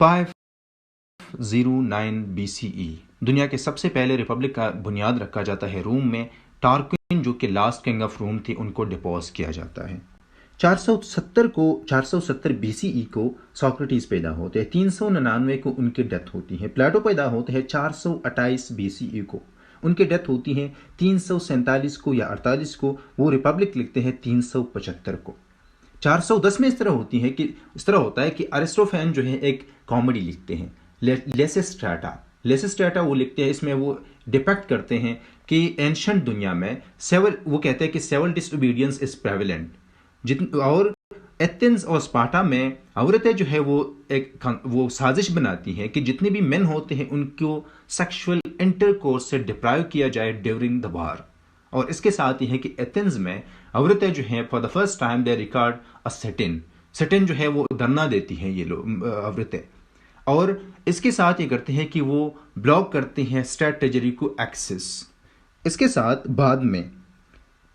509 BCE दुनिया के सबसे पहले रिपब्लिक का बुनियाद रखा जाता है रोम में। टार्क्विन जो कि लास्ट किंग ऑफ रोम थे उनको डिपोज किया जाता है। 470 BCE को सोक्रेटिस पैदा होते हैं। 399 को उनकी डेथ होती है। प्लेटो पैदा होते हैं 428 BCE को, उनकी डेथ होती है 347 को या 48 को। वो रिपब्लिक लिखते हैं 375 को। 410 में इस तरह होता है कि अरिस्टोफेन जो है एक कॉमेडी लिखते हैं, लेसिस्ट्राटा वो लिखते हैं। इसमें वो डिपेक्ट करते हैं कि एंशंट दुनिया में वो कहते हैं कि सिविल डिसओबीडियंस इज प्रेवलेंट, और एथेंस और स्पार्टा में औरतें जो है वो साजिश बनाती हैं कि जितने भी मेन होते हैं उनको सेक्सुअल इंटरकोर्स से डिप्राइव किया जाए ड्यूरिंग द वार। और इसके साथ ही है कि एथेंस में औरतें जो हैं for the first time they record a satin जो है वो धरना देती हैं ये लोग औरतें। और इसके साथ ये करते हैं कि वो ब्लॉक करते हैं स्टेट ट्रेजरी को एक्सेस। इसके साथ बाद में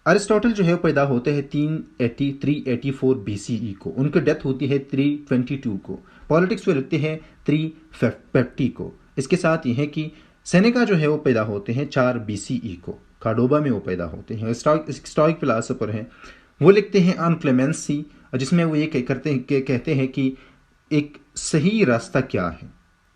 अरिस्टोटल जो है पैदा होते हैं 384 BCE को, उनकी डेथ होती है 322 को। पॉलिटिक्स में लिखते हैं 350 को। इसके साथ ये है कि सेनेका जो है वो पैदा होते हैं 4 BCE को, कार्डोबा में वो पैदा होते हैं। स्टोइक फिलासफर हैं, वो लिखते हैं ऑन क्लेमेंसी, जिसमें वो ये कहते हैं कि एक सही रास्ता क्या है।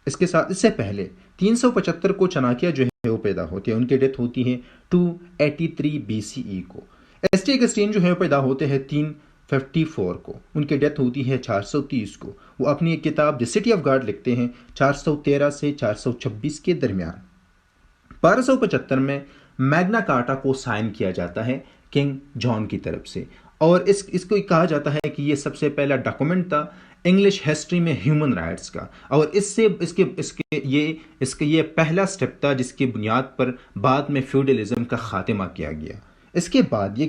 इससे पहले 375 को चाणक्य जो है वो पैदा होते हैं, उनकी डेथ होती है 283 BCE को। एस.टी. अगस्टीन जो है पैदा होते हैं 354 को, उनकी डेथ होती है 430 को। वो अपनी एक किताब द सिटी ऑफ गॉड लिखते हैं 413 से 426 के दरमियान। 1275 में मैग्ना कार्टा को साइन किया जाता है किंग जॉन की तरफ से, और इसको कहा जाता है कि ये सबसे पहला डॉक्यूमेंट था इंग्लिश हिस्ट्री में ह्यूमन राइट्स का। और ये पहला स्टेप था जिसकी बुनियाद पर बाद में फ्यूडलिज्म का खात्मा किया गया। इसके बाद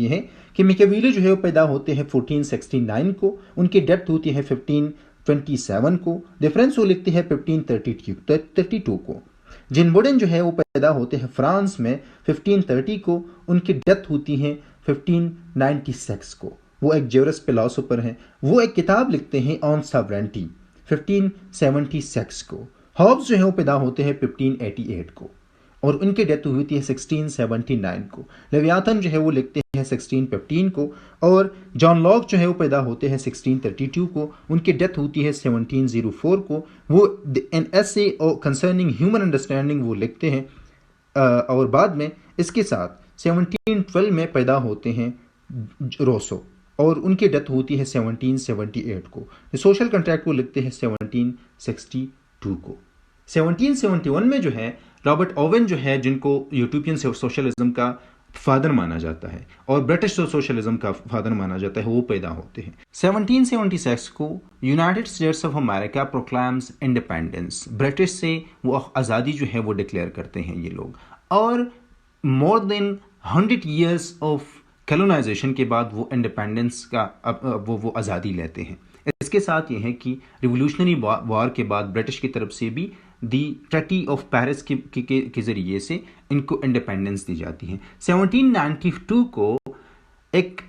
ये है कि मैकियावेली जो है वो पैदा होते हैं 1469 को, उनकी डेथ होती है 1527 को। डिफरेंस वो लिखते हैं 1532 को। जिन बोडेन जो है वो पैदा होते हैं फ्रांस में 1530 को, उनकी डेथ होती है 1596 को। वो एक ज्यूरिस फिलोसोफर हैं, वो एक किताब लिखते हैं ऑन सॉवरेनिटी 1576 को। हॉब्स जो है वो पैदा होते हैं 1588 को, और उनकी डेथ हुई थी 1679 को। लेवियाथन जो है वो लिखते हैं 1615 को, और जॉन लॉक जो है वो पैदा होते हैं 1632 को, उनकी डेथ होती है 1704 को। वो an essay concerning human understanding वो लिखते हैं। और बाद में इसके साथ 1712 में पैदा होते हैं रोसो, और उनकी डेथ होती है 1778 को। सोशल कॉन्ट्रैक्ट को लिखते हैं 1762 को। 1771 में जो है रॉबर्ट ओवन जो है, जिनको यूटोपियन सोशलिज्म का फादर माना जाता है और ब्रिटिश सोशलिज्म का फादर माना जाता है, वो पैदा होते हैं। 1776 को United states of America proclaims independence, British से वो आज़ादी जो है वो डिक्लेयर करते हैं ये लोग। और more than 100 years of colonisation के बाद वो इंडिपेंडेंस का वो आज़ादी लेते हैं। इसके साथ ये है कि रिवोल्यूशनरी वार के बाद ब्रिटिश की तरफ से भी दी ट्रीटी ऑफ पेरिस के ज़रिए से इनको इंडिपेंडेंस दी जाती है। 1792 को एक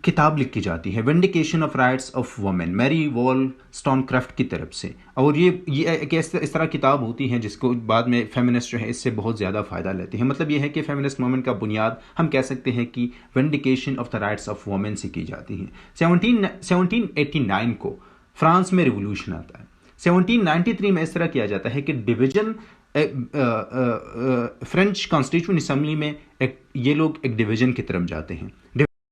किताब लिखी जाती है Vindication of Rights of Women, Mary Wollstonecraft की तरफ से। और ये एक इस तरह किताब होती है जिसको बाद में फेमिनिस्ट जो है इससे बहुत ज़्यादा फ़ायदा लेते हैं। मतलब ये है कि फेमिनिस्ट मूवमेंट का बुनियाद हम कह सकते हैं कि vindication of the rights of women से की जाती है। 1789 को फ्रांस में रिवोल्यूशन आता है। 1793 में इस तरह किया जाता है कि डिवीजन फ्रेंच कॉन्स्टिट्यूशन असेंबली में ये लोग एक डिवीजन की तरफ जाते हैं।